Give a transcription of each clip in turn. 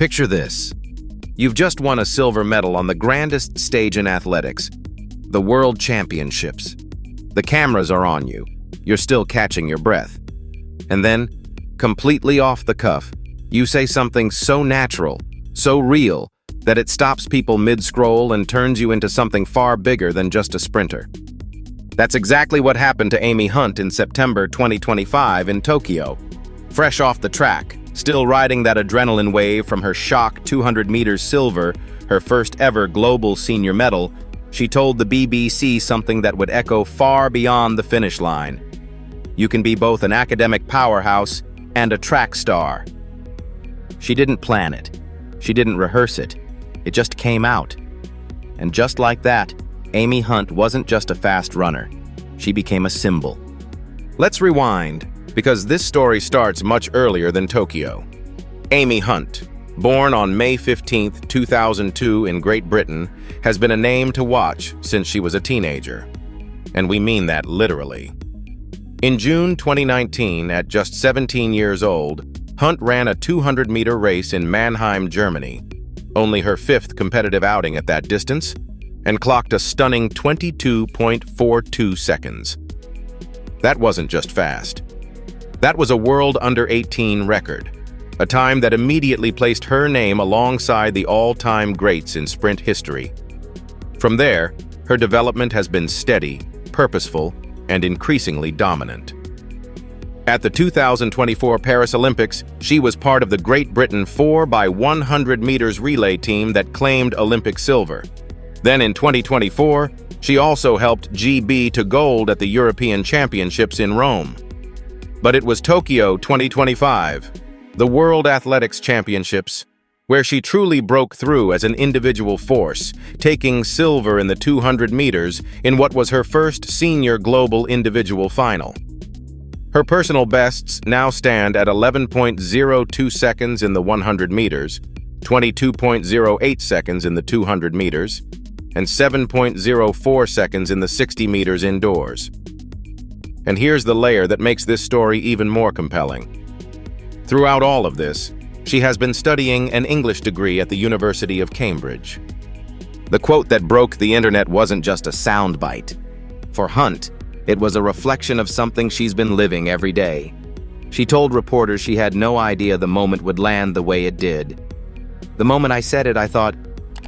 Picture this. You've just won a silver medal on the grandest stage in athletics, the World Championships. The cameras are on you. You're still catching your breath. And then, completely off the cuff, you say something so natural, so real, that it stops people mid-scroll and turns you into something far bigger than just a sprinter. That's exactly what happened to Amy Hunt in September 2025 in Tokyo. Fresh off the track, still riding that adrenaline wave from her shock 200 meters silver, her first ever global senior medal, she told the BBC something that would echo far beyond the finish line. You can be both an academic powerhouse and a track star. She didn't plan it. She didn't rehearse it. It just came out. And just like that, Amy Hunt wasn't just a fast runner. She became a symbol. Let's rewind, because this story starts much earlier than Tokyo. Amy Hunt, born on May 15, 2002 in Great Britain, has been a name to watch since she was a teenager. And we mean that literally. In June 2019, at just 17 years old, Hunt ran a 200-meter race in Mannheim, Germany, only her fifth competitive outing at that distance, and clocked a stunning 22.42 seconds. That wasn't just fast. That was a world under-18 record, a time that immediately placed her name alongside the all-time greats in sprint history. From there, her development has been steady, purposeful, and increasingly dominant. At the 2024 Paris Olympics, she was part of the Great Britain 4x100 meters relay team that claimed Olympic silver. Then in 2024, she also helped GB to gold at the European Championships in Rome. But it was Tokyo 2025, the World Athletics Championships, where she truly broke through as an individual force, taking silver in the 200 meters in what was her first senior global individual final. Her personal bests now stand at 11.02 seconds in the 100 meters, 22.08 seconds in the 200 meters, and 7.04 seconds in the 60 meters indoors. And here's the layer that makes this story even more compelling. Throughout all of this, she has been studying an English degree at the University of Cambridge. The quote that broke the internet wasn't just a soundbite. For Hunt, it was a reflection of something she's been living every day. She told reporters she had no idea the moment would land the way it did. The moment I said it, I thought,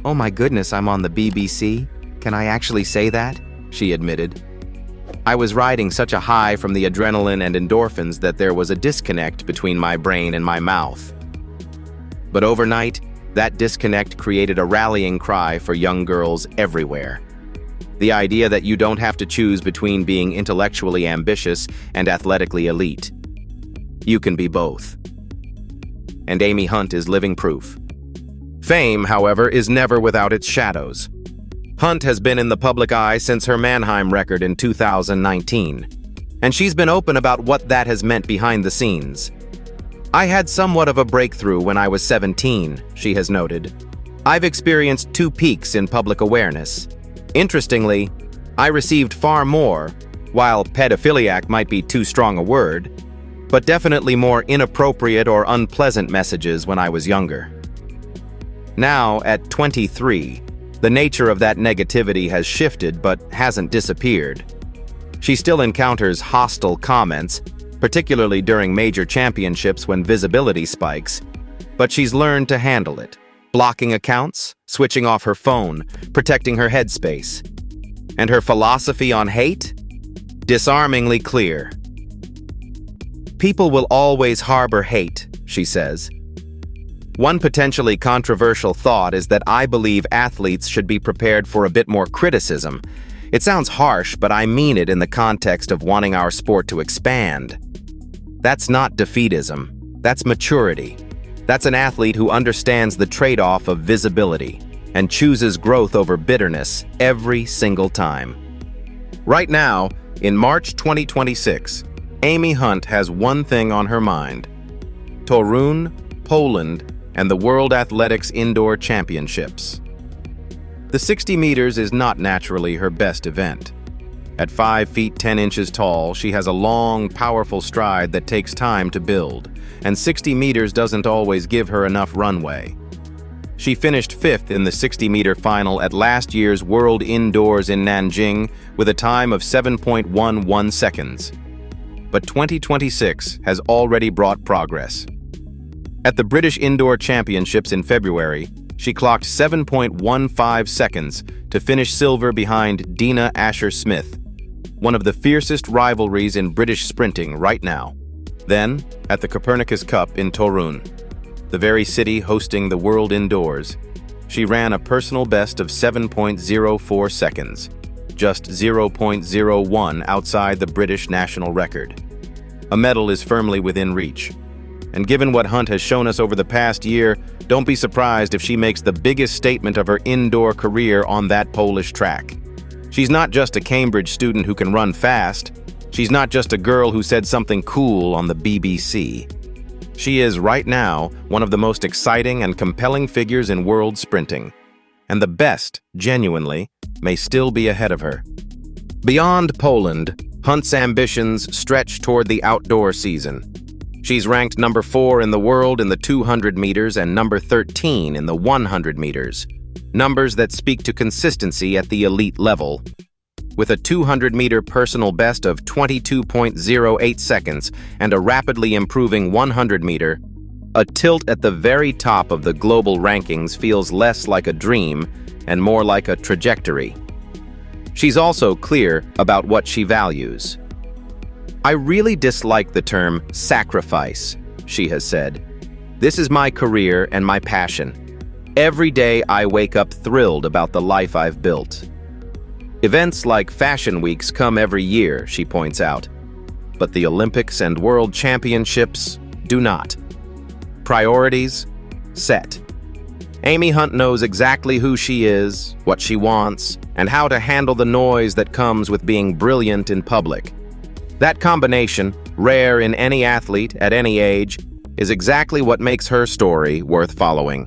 "Oh my goodness, I'm on the BBC? Can I actually say that?" she admitted. I was riding such a high from the adrenaline and endorphins that there was a disconnect between my brain and my mouth. But overnight, that disconnect created a rallying cry for young girls everywhere. The idea that you don't have to choose between being intellectually ambitious and athletically elite. You can be both. And Amy Hunt is living proof. Fame, however, is never without its shadows. Hunt has been in the public eye since her Mannheim record in 2019, and she's been open about what that has meant behind the scenes. "I had somewhat of a breakthrough when I was 17, she has noted. "I've experienced two peaks in public awareness. Interestingly, I received far more, while pedophiliac might be too strong a word, but definitely more inappropriate or unpleasant messages when I was younger. Now, at 23, the nature of that negativity has shifted but hasn't disappeared. She still encounters hostile comments, particularly during major championships when visibility spikes, but she's learned to handle it, blocking accounts, switching off her phone, protecting her headspace. And her philosophy on hate? Disarmingly clear. "People will always harbor hate," she says. "One potentially controversial thought is that I believe athletes should be prepared for a bit more criticism. It sounds harsh, but I mean it in the context of wanting our sport to expand. That's not defeatism. That's maturity. That's an athlete who understands the trade-off of visibility and chooses growth over bitterness every single time." Right now, in March 2026, Amy Hunt has one thing on her mind: Toruń, Poland, and the World Athletics Indoor Championships. The 60 meters is not naturally her best event. At 5 feet 10 inches tall, she has a long, powerful stride that takes time to build, and 60 meters doesn't always give her enough runway. She finished 5th in the 60-meter final at last year's World Indoors in Nanjing with a time of 7.11 seconds. But 2026 has already brought progress. At the British Indoor Championships in February, she clocked 7.15 seconds to finish silver behind Dina Asher-Smith, one of the fiercest rivalries in British sprinting right now. Then, at the Copernicus Cup in Toruń, the very city hosting the World Indoors, she ran a personal best of 7.04 seconds, just 0.01 outside the British national record. A medal is firmly within reach. And given what Hunt has shown us over the past year, don't be surprised if she makes the biggest statement of her indoor career on that Polish track. She's not just a Cambridge student who can run fast. She's not just a girl who said something cool on the BBC. She is, right now, one of the most exciting and compelling figures in world sprinting. And the best, genuinely, may still be ahead of her. Beyond Poland, Hunt's ambitions stretch toward the outdoor season. She's ranked number 4 in the world in the 200 meters and number 13 in the 100 meters, numbers that speak to consistency at the elite level. With a 200-meter personal best of 22.08 seconds and a rapidly improving 100-meter, a tilt at the very top of the global rankings feels less like a dream and more like a trajectory. She's also clear about what she values. "I really dislike the term sacrifice," she has said. "This is my career and my passion. Every day I wake up thrilled about the life I've built." Events like Fashion Weeks come every year, she points out, but the Olympics and World Championships do not. Priorities set. Amy Hunt knows exactly who she is, what she wants, and how to handle the noise that comes with being brilliant in public. That combination, rare in any athlete at any age, is exactly what makes her story worth following.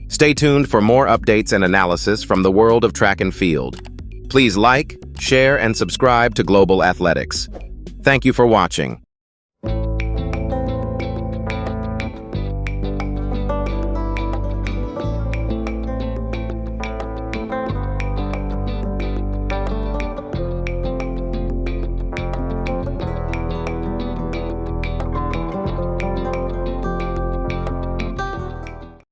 Stay tuned for more updates and analysis from the world of track and field. Please like, share, and subscribe to Global Athletics. Thank you for watching.